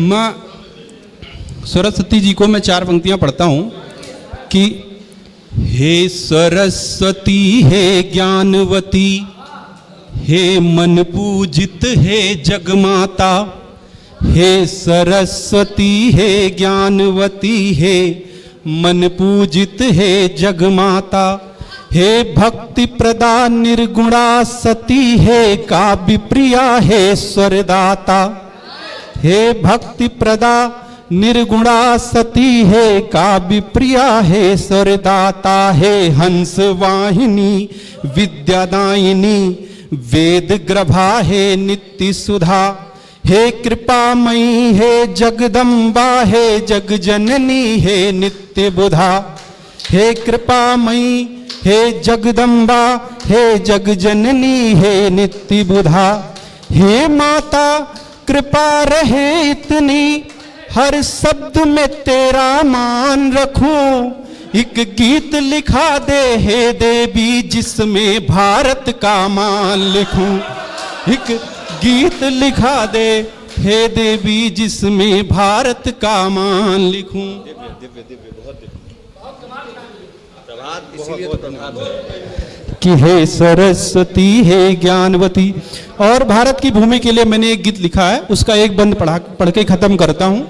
माँ सरस्वती जी को मैं 4 पंक्तियां पढ़ता हूं कि हे सरस्वती हे ज्ञानवती, हे मन पूजित हे जगमाता। हे सरस्वती हे ज्ञानवती, हे मन पूजित हे जगमाता। हे भक्ति प्रदा निर्गुणा सती, हे काव्य प्रिया हे स्वरदाता। हे भक्ति प्रदा निर्गुणा सती, हे काव्य प्रिया हे स्वरदाता। हे हंस वाहिनी विद्यादायिनी, वेद ग्रभा हे नित्य सुधा। हे कृपामयी हे जगदम्बा, हे जग जननी हे नित्य बुधा। हे कृपामयी हे जगदम्बा, हे जग जननी हे नित्य बुधा। हे माता कृपा रहे इतनी, हर शब्द में तेरा मान रखूं। एक गीत लिखा दे हे देवी, जिसमें भारत का मान लिखूं। एक गीत लिखा दे हे देवी, जिसमें भारत का मान लिखूं। दिव्य दिव्य बहुत प्रभात, इसीलिए तो प्रभात कि हे सरस्वती हे ज्ञानवती। और भारत की भूमि के लिए मैंने एक गीत लिखा है, उसका एक बंद पढ़ के खत्म करता हूं।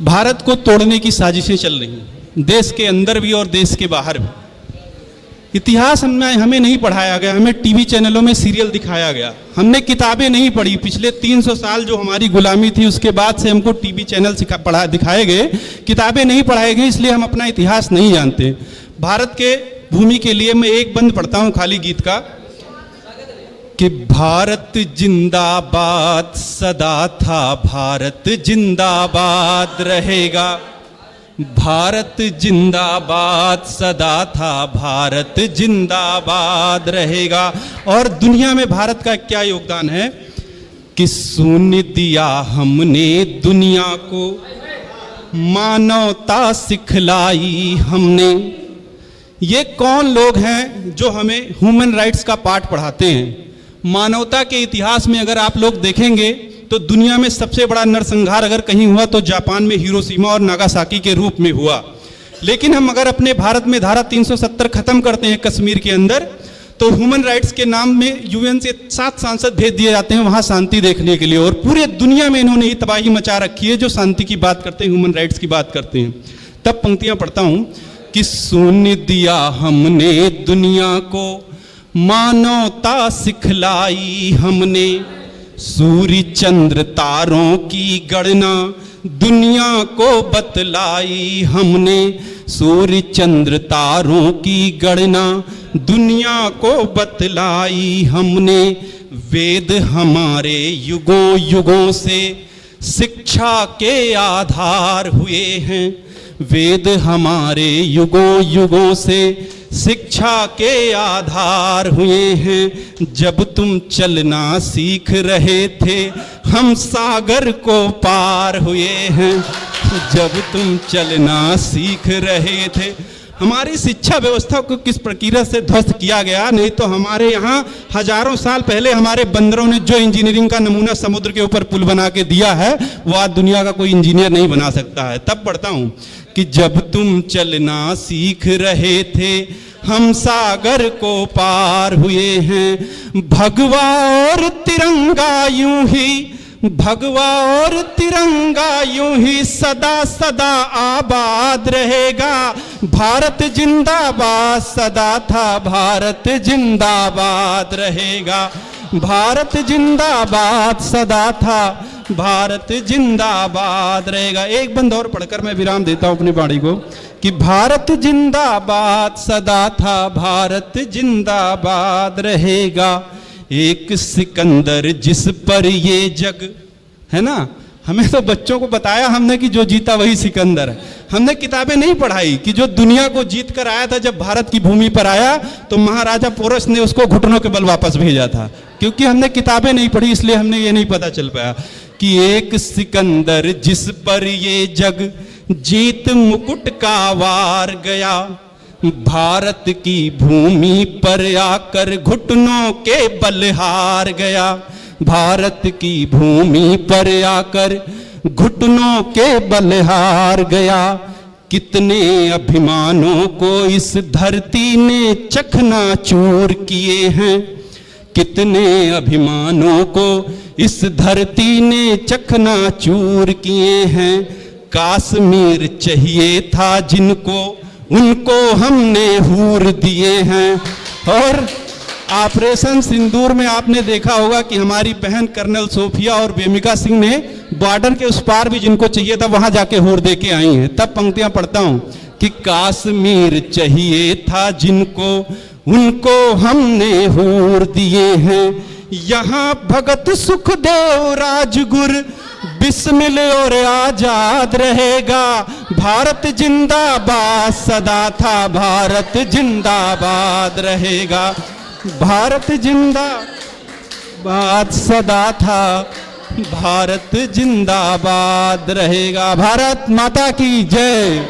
भारत को तोड़ने की साजिशें चल रही हैं, देश के अंदर भी और देश के बाहर भी। इतिहास हमें नहीं पढ़ाया गया, हमें टीवी चैनलों में सीरियल दिखाया गया। हमने किताबें नहीं पढ़ी। पिछले 300 साल जो हमारी गुलामी थी, उसके बाद से हमको टीवी चैनल दिखाए गए, किताबें नहीं पढ़ाई गई, इसलिए हम अपना इतिहास नहीं जानते। भारत के भूमि के लिए मैं एक बंद पढ़ता हूँ खाली गीत का कि भारत जिंदाबाद सदा था, भारत जिंदाबाद रहेगा। भारत जिंदाबाद सदा था, भारत जिंदाबाद रहेगा। और दुनिया में भारत का क्या योगदान है कि शून्य दिया हमने दुनिया को, मानवता सिखलाई हमने। ये कौन लोग हैं जो हमें ह्यूमन राइट्स का पाठ पढ़ाते हैं? मानवता के इतिहास में अगर आप लोग देखेंगे तो दुनिया में सबसे बड़ा नरसंहार अगर कहीं हुआ तो जापान में हिरोशिमा और नागासाकी के रूप में हुआ। लेकिन हम अगर अपने भारत में धारा 370 खत्म करते हैं कश्मीर के अंदर, तो ह्यूमन राइट्स के नाम में यूएन से 7 सांसद भेज दिए जाते हैं वहां शांति देखने के लिए। और पूरे दुनिया में इन्होंने ही तबाही मचा रखी है जो शांति की बात करते हैं, ह्यूमन राइट्स की बात करते हैं। तब पंक्तियां पढ़ता हूं कि शून्य दिया हमने दुनिया को, मानवता सिखलाई हमने। सूर्य चंद्र तारों की गणना दुनिया को बतलाई हमने। सूर्य चंद्र तारों की गणना दुनिया को बतलाई हमने। वेद हमारे युगों युगों से शिक्षा के आधार हुए हैं। वेद हमारे युगों युगों से शिक्षा के आधार हुए हैं। जब तुम चलना सीख रहे थे, हम सागर को पार हुए हैं। जब तुम चलना सीख रहे थे। हमारी शिक्षा व्यवस्था को किस प्रक्रिया से ध्वस्त किया गया। नहीं तो हमारे यहाँ हजारों साल पहले हमारे बंदरों ने जो इंजीनियरिंग का नमूना समुद्र के ऊपर पुल बना के दिया है, वो आज दुनिया का कोई इंजीनियर नहीं बना सकता है। तब पढ़ता हूँ कि जब तुम चलना सीख रहे थे, हम सागर को पार हुए हैं। भगवा और तिरंगा यूं ही, भगवा और तिरंगा यूं ही सदा सदा आबाद रहेगा। भारत जिंदाबाद सदा था, भारत जिंदाबाद रहेगा। भारत जिंदाबाद सदा था, भारत जिंदाबाद रहेगा। एक बंद और पढ़कर मैं विराम देता हूं अपनी वाणी को कि भारत जिंदाबाद सदा था, भारत जिंदाबाद रहेगा। एक सिकंदर जिस पर ये जग, है ना, हमें तो बच्चों को बताया हमने कि जो जीता वही सिकंदर है। हमने किताबें नहीं पढ़ाई कि जो दुनिया को जीत कर आया था, जब भारत की भूमि पर आया तो महाराजा पोरस ने उसको घुटनों के बल वापस भेजा था। क्योंकि हमने किताबें नहीं पढ़ी, इसलिए हमने ये नहीं पता चल पाया कि एक सिकंदर जिस पर ये जग जीत मुकुट का वार गया। भारत की भूमि पर आकर घुटनों के बल हार गया। भारत की भूमि पर आकर घुटनों के बल हार गया। कितने अभिमानों को इस धरती ने चकनाचूर किए हैं, कितने अभिमानों को इस धरती ने चकनाचूर किए हैं। कश्मीर चाहिए था जिनको, उनको हमने हूर दिए हैं। और ऑपरेशन सिंदूर में आपने देखा होगा कि हमारी बहन कर्नल सोफिया और वेमिका सिंह ने बॉर्डर के उस पार भी जिनको चाहिए था वहां जाके हूर दे के आई हैं। तब पंक्तियां पढ़ता हूं कि कश्मीर चाहिए था जिनको, उनको हमने हूर दिए हैं। यहाँ भगत सुखदेव राजगुरु बिस्मिल और आजाद रहेगा। भारत जिंदाबाद सदा था, भारत जिंदाबाद रहेगा। भारत जिंदाबाद सदा था, भारत जिंदाबाद रहेगा। भारत माता की जय।